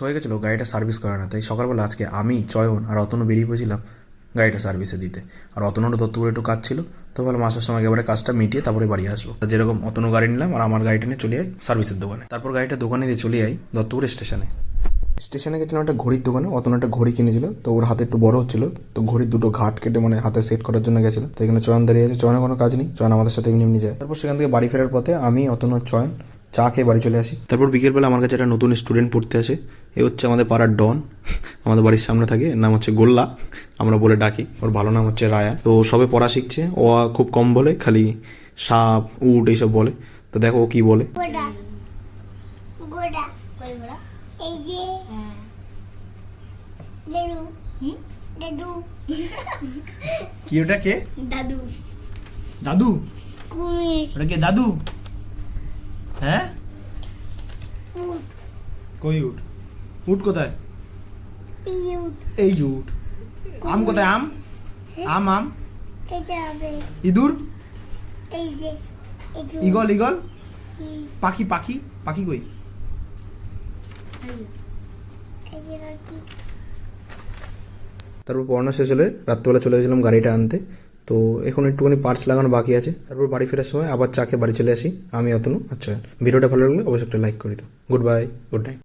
হয়ে গেছিলো গাড়িটা সার্ভিস করা না, তাই সকালবেলা আজকে আমি চয়ন আর অতনু বেরিয়ে পড়েছিলাম গাড়িটা সার্ভিসে দিতে। আর অতনুরও দত্তপুরে একটু কাজ ছিল, তো ভাবলাম আসার সময় একেবারে কাজটা মিটিয়ে তারপরে বাড়ি আসবো। যেরকম অতনু গাড়ি নিলাম আর আমার গাড়িটা নিয়ে চলে যাই সার্ভিসের দোকানে। তারপর গাড়িটা দোকানে দিয়ে চলে যাই দত্তপুর স্টেশনে গেছিলাম একটা ঘড়ির দোকানে। অতনু একটা ঘড়ি কিনেছিল, তো ওর হাতে একটু বড় হচ্ছিল, তো ঘড়ির দুটো ঘাট কেটে মানে হাতে সেট করার জন্য গেছিল। তো এখানে চয়ন দাঁড়িয়ে আছে, চয়নের কোনো কাজ নেই, চয়ন আমাদের সাথে এমনি এমনি যায়। তারপর সেখান থেকে বাড়ি ফেরার পথে আমি অতনু চয়ন চা খেয়ে বাড়ি চলে আসি। তারপর বিকেলবেলা আমার কাছে একটা নতুন স্টুডেন্ট পড়তে আসে। এ হচ্ছে আমাদের পাড়ার ডন, আমাদের বাড়ির সামনে থাকে, এর নাম হচ্ছে গোল্লা, আমরা বলে ডাকি। ওর ভালো নাম হচ্ছে রায়া। তো সবে পড়া শিখছে, ও খুব কম বলে, খালি সাপ উট এইসব বলে। তো দেখো ও কি বলে। কি ওটা? কে? দাদু। দাদু? কুমির। ওটা কে দাদু? হ্যাঁ, উট। কই উট? উট কোথায়? পিউট। এই যে উট। আম কোথায়? আম আম আম এটা হবে। ইঁদুর? এই যে এটা ইগল ইগল? এই পাখি পাখি পাখি কই? যে নাকি তারপর পড়ানো শেষ হলে রাত্রেবেলা চলে গেছিলাম গাড়িটা আনতে। তো এখন একটুখানি পার্টস লাগানো বাকি আছে। তারপর বাড়ি ফেরার সময় আবার চা খেয়ে বাড়ি চলে আসি আমি, অতনু আর চয়ন। ভিডিওটা ভালো লাগলে অবশ্যই একটা লাইক করে দিও। Good bye, good night.